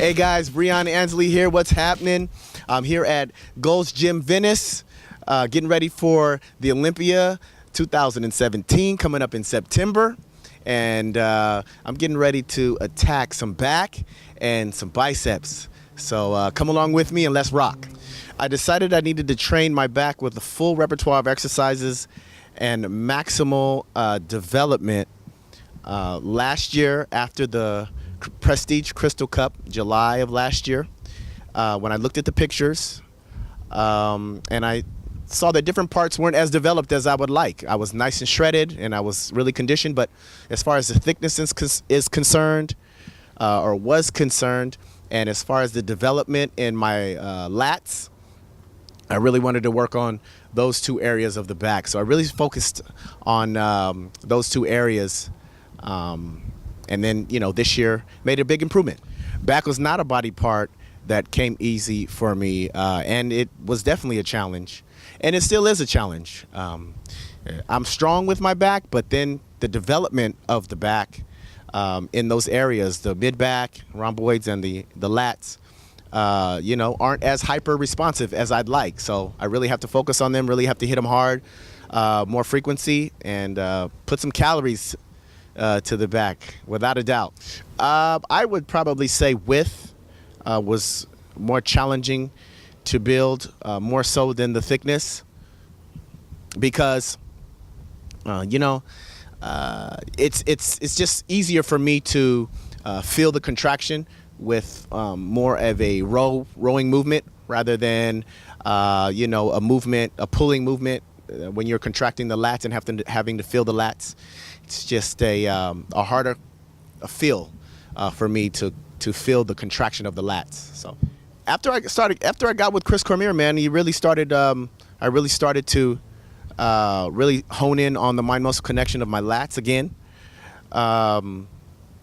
Hey guys, Breon Ansley here. What's happening? I'm here at Gold's Gym Venice, getting ready for the Olympia 2017 coming up in September. And I'm getting ready to attack some back and some biceps. So come along with me and let's rock. I decided I needed to train my back with a full repertoire of exercises and maximal development last year after the Prestige Crystal Cup, July of last year, when I looked at the pictures and I saw that different parts weren't as developed as I would like. I was nice and shredded and I was really conditioned, but as far as the thickness is concerned, or was concerned, and as far as the development in my lats, I really wanted to work on those two areas of the back. So I really focused on those two areas. And then, this year made a big improvement. Back was not a body part that came easy for me, and it was definitely a challenge, and it still is a challenge. I'm strong with my back, but then the development of the back in those areas, the mid-back, rhomboids, and the lats, aren't as hyper responsive as I'd like. So I really have to focus on them, really have to hit them hard, more frequency, and put some calories to the back, without a doubt. I would probably say width was more challenging to build, more so than the thickness, because it's just easier for me to feel the contraction with more of a rowing movement rather than a pulling movement when you're contracting the lats and having to feel the lats. It's just a harder feel for me to feel the contraction of the lats. So after I got with Chris Cormier, man, I really started to really hone in on the mind-muscle connection of my lats again.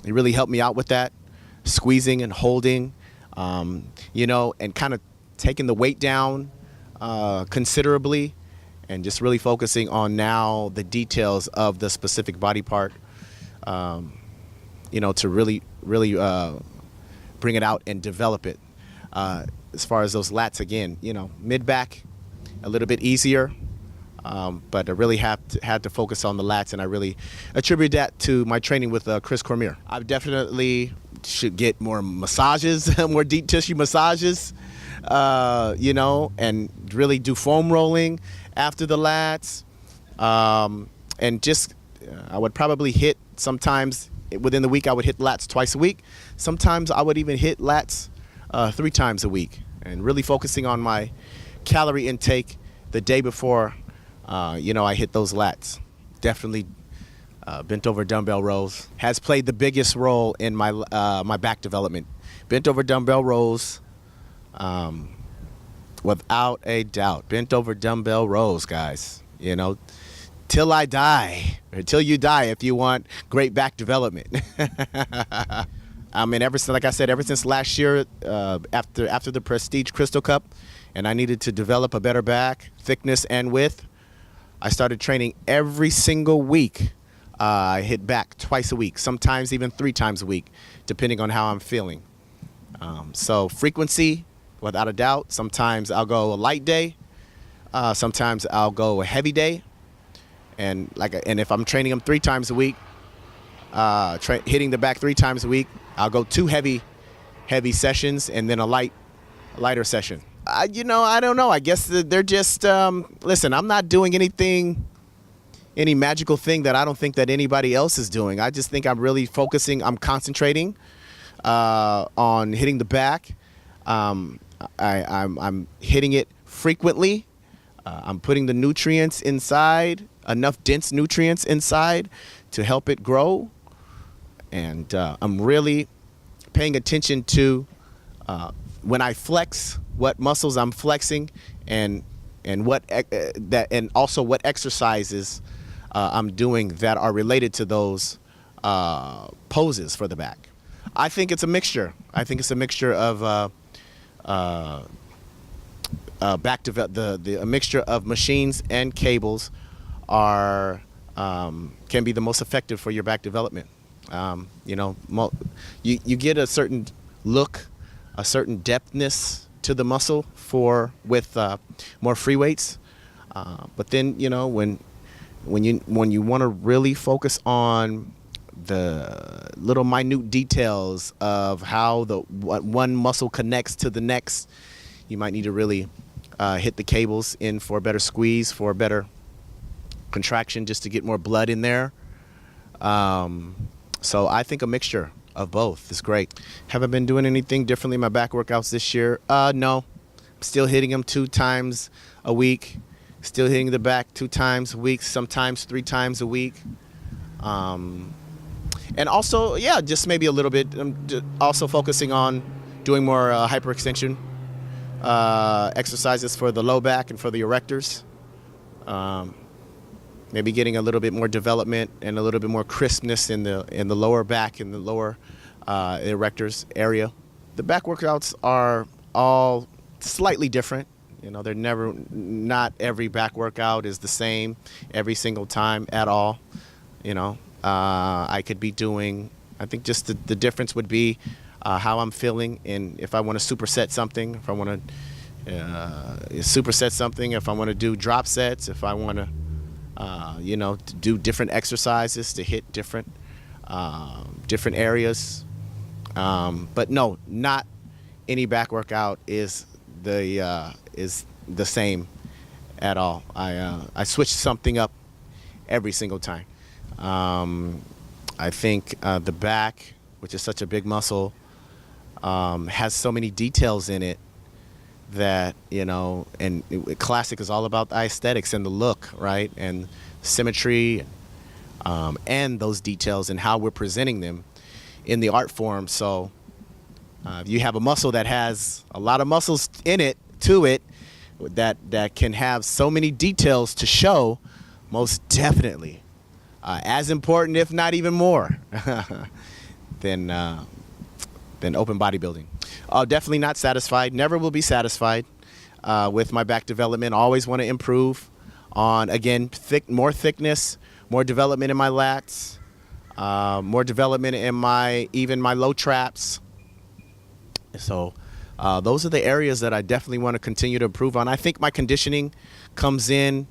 He really helped me out with that, squeezing and holding, and kind of taking the weight down considerably, and just really focusing on now the details of the specific body part, to really bring it out and develop it. As far as those lats, again, mid-back, a little bit easier, but I really had to focus on the lats, and I really attribute that to my training with Chris Cormier. I definitely should get more massages, more deep tissue massages, and really do foam rolling after the lats, and just I would probably hit, sometimes within the week I would hit lats twice a week. Sometimes I would even hit lats 3 times a week, and really focusing on my calorie intake the day before I hit those lats. Definitely bent over dumbbell rows has played the biggest role in my my back development. Bent over dumbbell rows, without a doubt. Bent over dumbbell rows, guys. Till I die, or till you die, if you want great back development. I mean, ever since last year, after the Prestige Crystal Cup, and I needed to develop a better back, thickness and width, I started training every single week. I hit back twice a week, sometimes even 3 times a week, depending on how I'm feeling. So frequency, without a doubt. Sometimes I'll go a light day. Sometimes I'll go a heavy day. And if I'm training them 3 times a week, hitting the back 3 times a week, I'll go 2 heavy sessions and then a lighter session. I don't know. I guess they're just, listen, I'm not doing any magical thing that I don't think that anybody else is doing. I just think I'm really focusing, I'm concentrating on hitting the back. I'm hitting it frequently. I'm putting the nutrients inside, enough dense nutrients inside to help it grow. And I'm really paying attention to when I flex, what muscles I'm flexing, and also what exercises I'm doing that are related to those poses for the back. I think it's a mixture. I think it's a mixture of a mixture of machines and cables can be the most effective for your back development. You get a certain look a certain depthness to the muscle with more free weights. But then, when you want to really focus on the little minute details of how one muscle connects to the next, you might need to really hit the cables in for a better squeeze, for a better contraction, just to get more blood in there. So I think a mixture of both is great. Haven't been doing anything differently in my back workouts this year. No, still hitting them 2 times a week. Still hitting the back 2 times a week, sometimes 3 times a week. And also, just maybe a little bit. I'm also focusing on doing more hyperextension exercises for the low back and for the erectors. Maybe getting a little bit more development and a little bit more crispness in the lower back and the lower erectors area. The back workouts are all slightly different. They're not every back workout is the same every single time at all. I could be doing, I think just the difference would be how I'm feeling, and if I want to superset something, if I want to superset something, if I want to do drop sets, if I want to, to do different exercises to hit different areas. But no, not any back workout is the same at all. I switch something up every single time. I think the back, which is such a big muscle, has so many details in it that, classic is all about the aesthetics and the look, right? And symmetry, and those details and how we're presenting them in the art form. So if you have a muscle that has a lot of muscles in it, that can have so many details to show, most definitely as important, if not even more, than open bodybuilding. Definitely not satisfied. Never will be satisfied with my back development. Always want to improve on, again, more thickness, more development in my lats, more development in my low traps. So those are the areas that I definitely want to continue to improve on. I think my conditioning comes in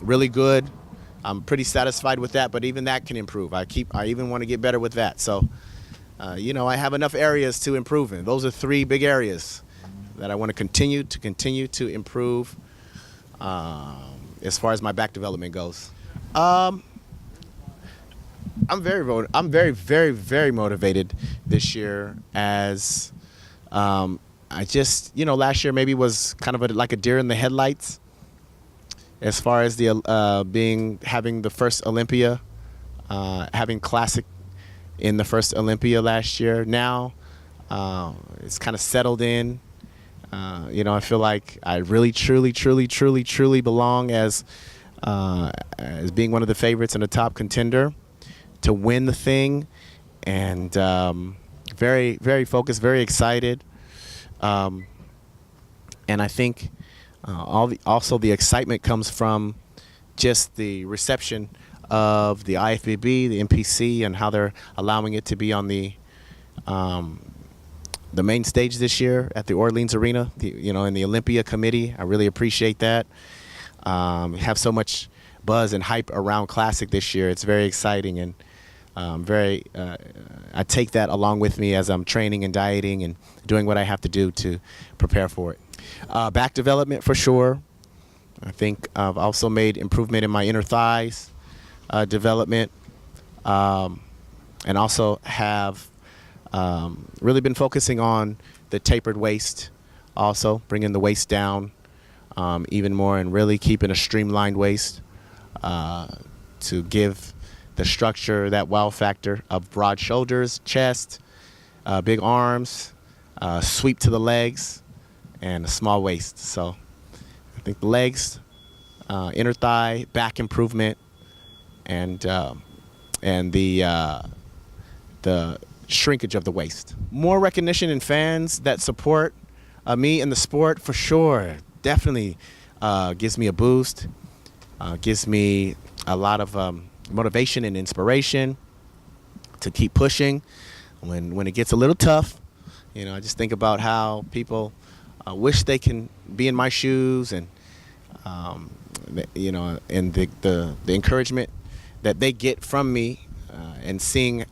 really good. I'm pretty satisfied with that, but even that can improve. I even want to get better with that. So, I have enough areas to improve in. Those are 3 big areas that I want to continue to improve as far as my back development goes. I'm very, very, very motivated this year, as I just, last year maybe was kind of like a deer in the headlights as far as the having the first Olympia, having classic in the first Olympia last year. Now it's kind of settled in. I feel like I really, truly, truly, truly, truly belong as being one of the favorites and a top contender to win the thing, and very, very focused, very excited, and I think also the excitement comes from just the reception of the IFBB, the NPC, and how they're allowing it to be on the main stage this year at the Orleans Arena, in the Olympia committee. I really appreciate that. We have so much buzz and hype around Classic this year. It's very exciting, and I take that along with me as I'm training and dieting and doing what I have to do to prepare for it. Back development for sure. I think I've also made improvement in my inner thighs development, and also have really been focusing on the tapered waist, also bringing the waist down even more, and really keeping a streamlined waist to give the structure, that wow factor of broad shoulders, chest, big arms, sweep to the legs, and a small waist. So I think the legs, inner thigh, back improvement, and the shrinkage of the waist. More recognition and fans that support me in the sport, for sure. Definitely gives me a boost, gives me a lot of motivation and inspiration to keep pushing when it gets a little tough, I just think about how people wish they can be in my shoes, and and the encouragement that they get from me, and seeing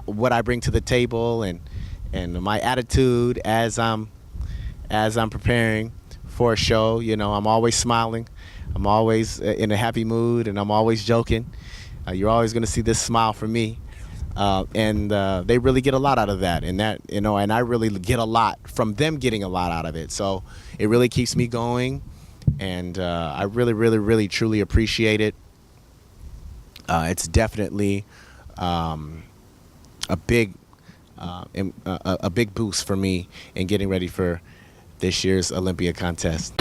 what I bring to the table, and my attitude as I'm preparing for a show. I'm always smiling. I'm always in a happy mood, and I'm always joking. You're always going to see this smile from me. And they really get a lot out of that, and and I really get a lot from them getting a lot out of it. So it really keeps me going, and I really, really, really, truly appreciate it. It's definitely a big boost for me in getting ready for this year's Olympia contest.